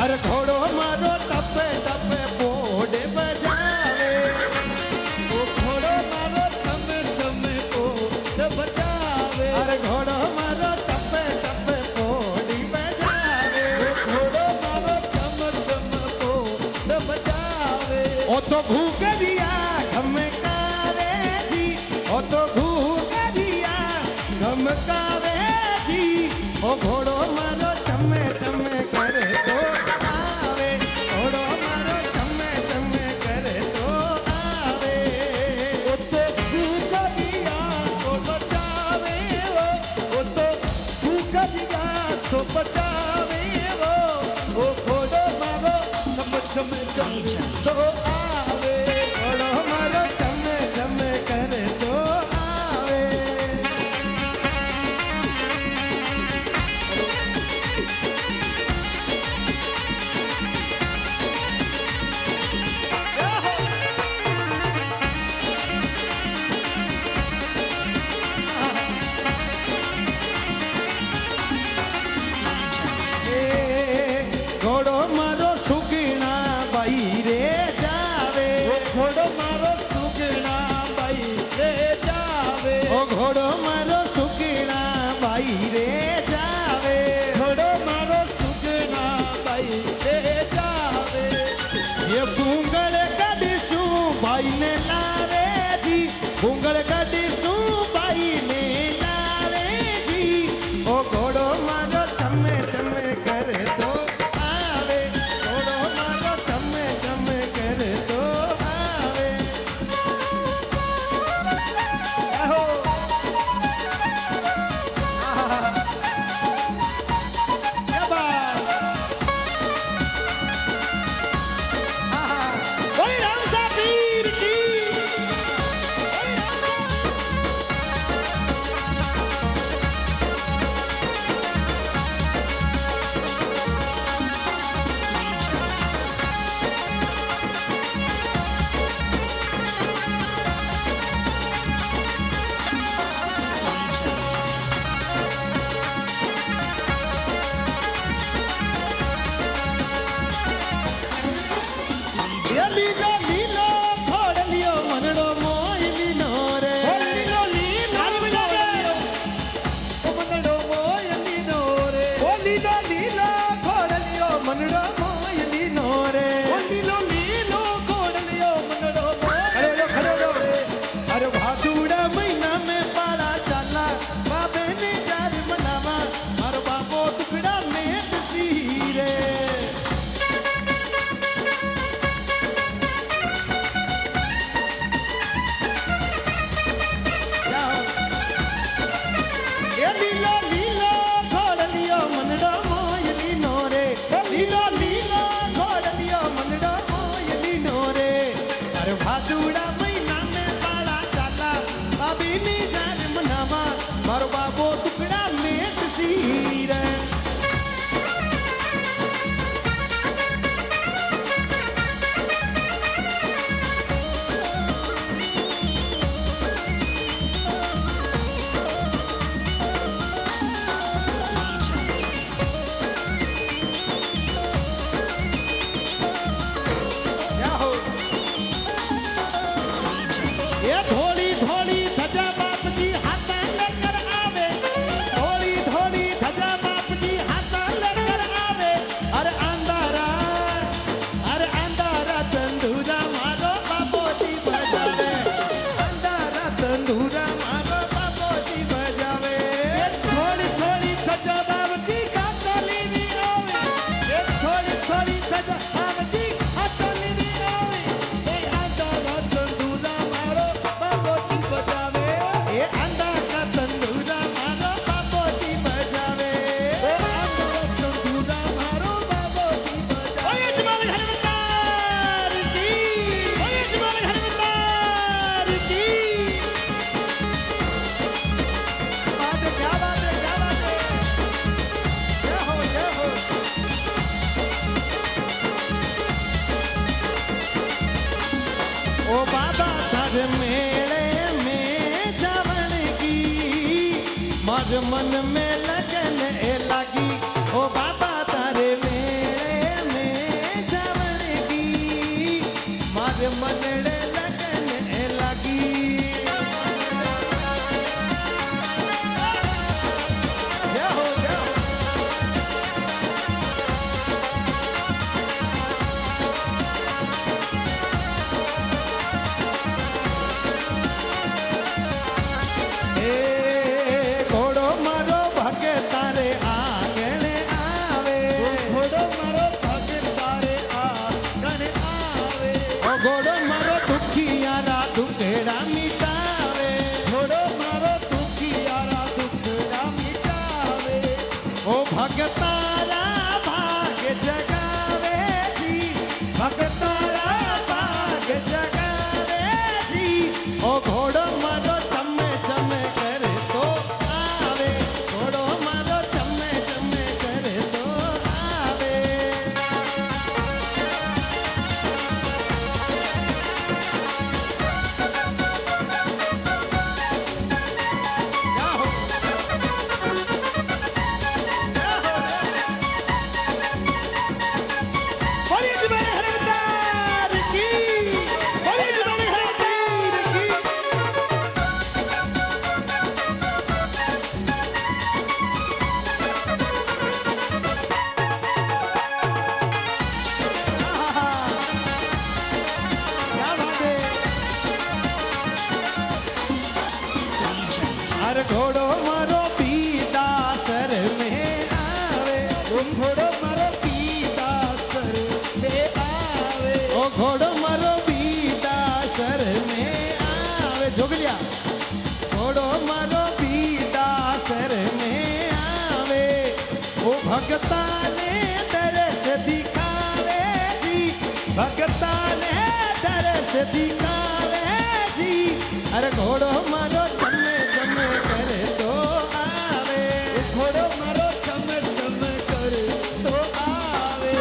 अरे घोड़ो मारो टपे टपे पोड़े बजावे, वो घोड़ो मारो छमे छमे पोड़ बजावे। अरे घोड़ो मारो टपे टपे पोड़ी बजावे, वो घोड़ो मारो छम छम पोड़ बजावे। ओ तो भूखरिया धमकावे जी, ओ तो भूखरिया धमकावे जी। ओ घोड़ो मारो चमे चमे करे तो आवे, घोड़ो मारो चमे चमे करे तो आवे। ओ तो भूखरिया तो बचावे वो, ओ तो भूखरिया तो बचावे वो। ओ घोड़ो मारो चमे चमे करे तो आवे, घोड़ो मारो चमे चमे करे तो आवे। घोड़ो मारो सुगीना बाई रे जावे, घोड़ो मारो सुगीना बाई रे जावे। ओ घोड़ो मारो सुगीना बाई रे जावे, घोड़ो मारो सुगीना बाई रे जावे। ये भूंगल कदीसू बाई ने लावे जी, भूंगल कदीसू बाई ने लावे जी। ओ घोड़ो मारो चमे चमे करे तो आवे, घोड़ो मारो चमे चमे करे तो आवे। आहो क्या बात। ओए राम सा पीर की। लीलो लीलो घोड़ लियो मनड़ो मोय लीलो रे, लीलो लीलो ओ मनड़ो मोय लीलो रे। ओ लीलो लीलो घोड़ लियो मनड़ो मोय लीलो रे, ओ लीलो लीलो घोड़ लियो मनड़ो मोय। खड़े रो रे। अरे भादुड़ा महीना में पाला चाला, बाबे ने जार मनावा, मारो बाबो टुकड़ा में तसीरे। लीलो लीलो घोड़ लियो मनड़ो मोय लीनो रे, लीलो लीलो घोड़ लियो मनड़ो मोय लीनो रे। अरे भादुड़ा महीना में पाला चाला, अभी नी जान मनावा, मारो बाबो टुकड़ा में तसीरे। ये थोड़ी थोड़ी धजा बाप जी हाथा लेकर आवे, थोड़ी थोड़ी धजा बाप जी हाथा लेकर आवे। अरे अंधारा तंदूरा मारो बाबो जी बजावे, अंधारा तंदूरा मारो बाबो जी बजावे। थोड़ी थोड़ी धजा बाप जी हाथा लेनी आवे, ये थोड़ी थोड़ी धजा बाप जी हाथा लेनी आवे। ये अंधारा तंदूरा मारो बाबो जी बजावे, ये अंधारा तंदूरा मारो बाबो जी बजावे। ओ अंधारा तंदूरा मारो बाबो जी बजावे। ओए जमाल हनुमान की, ओए जमाल हनुमान की। बात है, क्या बात है, क्या बात है। जय हो जय हो। ओ बाबा थारे मेले में जावन की, मार मन में लगन ए लागी। ओ बाबा तारे मेले में ભગતારા ભાગ જગાવે જી, ભગતારા ભાગ જગાવે જી. ઓ ઘોડો મારો ચમે ચમે કરે તો આવે, ઘોડો મારો ચમે ચમે કરે તો આવે. अरे घोड़ो मारो पीता सर में आवे, घोड़ो मारो पीता सर में आवे. ओ घोड़ो मारो पीता सर में आवे. जोगलिया घोड़ो मारो पीता सर में आवे. ओ भगता ने दरस दिखावे जी, भगता ने दरस दिखावे जी. अरे घोड़ो मारो चमे चमे करे तो आवे, घोड़ो मारो चमे चमे करे तो आवे.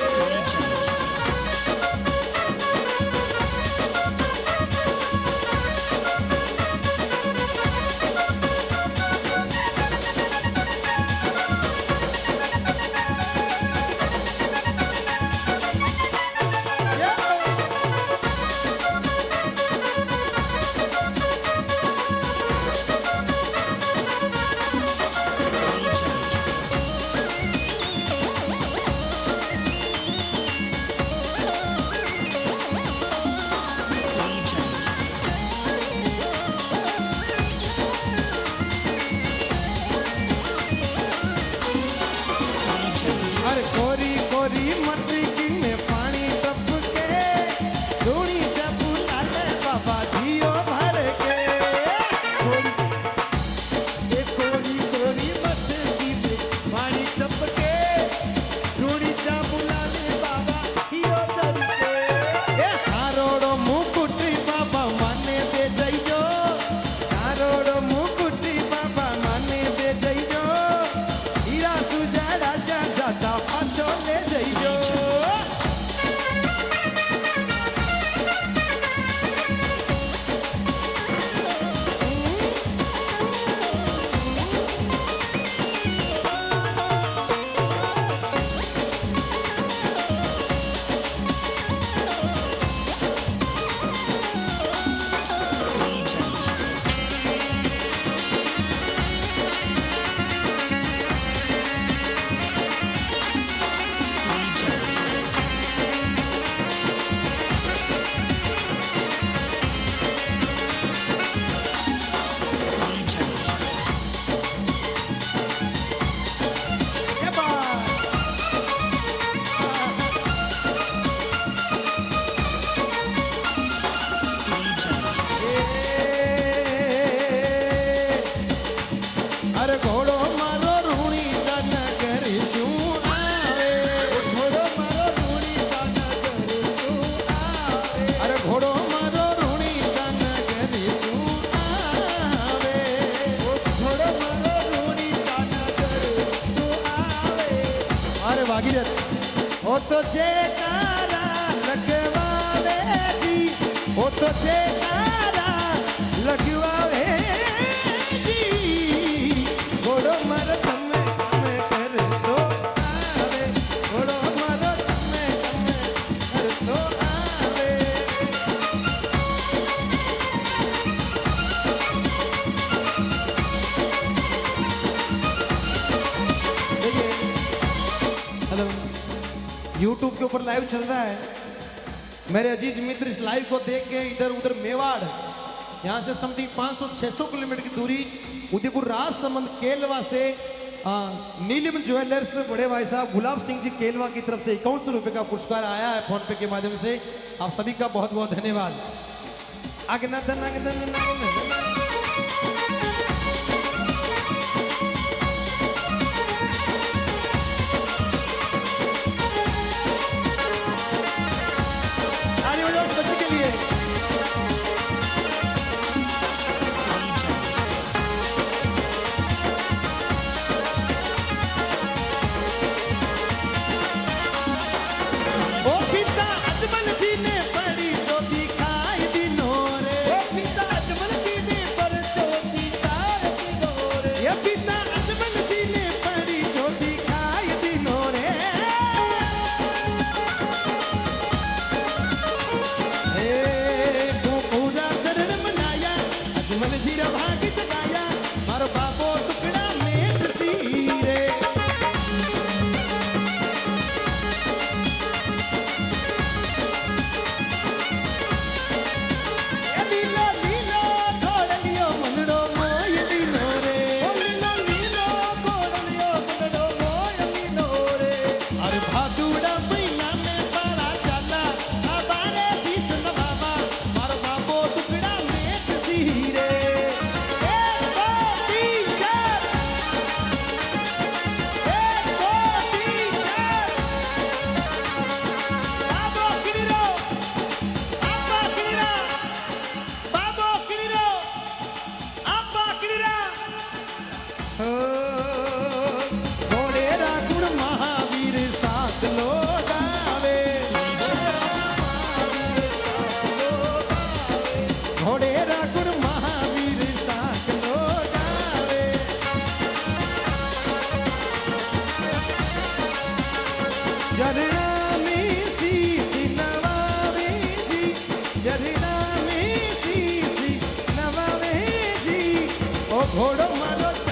अरे कोरी कोरी मटकी में पानी टपके, धूनी जबू लाले बाबा जियो भर के. ये कोरी कोरी मटकी में पानी टपके, धूनी जबू लाले बाबा जियो भर के. ए हारोड़ो मुकुटी बाबा माने दे जइयो, हारोड़ो मुकुटी बाबा माने दे जइयो. हीरा सुजाड़ा जाता पाछो ले जइयो. अरे घोड़ो मारो रूणी तन करीशू आवे, घोड़ो मारो रूणी तन करीशू आवे. अरे घोड़ो मारो रूणी तन करीशू आवे, घोड़ो मारो रूणी तन करीशू आवे. अरे भागीरथ ओ तो जयकारा लगवावे जी, ओ तो जयकारा लगवावे जी. घोड़ो मारो चमे चमे कर तो आवे, घोड़ो मारो चमे चमे कर तो आवे. हेलो, YouTube के ऊपर लाइव चल रहा है. मेरे अजीज मित्र इस लाइव को देख के इधर उधर मेवाड़, यहाँ से समथिंग 500-600 किलोमीटर की दूरी उदयपुर राजसमंद केलवा से नीलिम ज्वेलर्स बड़े भाई साहब गुलाब सिंह जी केलवा की तरफ से 5100 रुपये का पुरस्कार आया है फोन पे के माध्यम से. आप सभी का बहुत बहुत धन्यवाद. ઘોડો મારો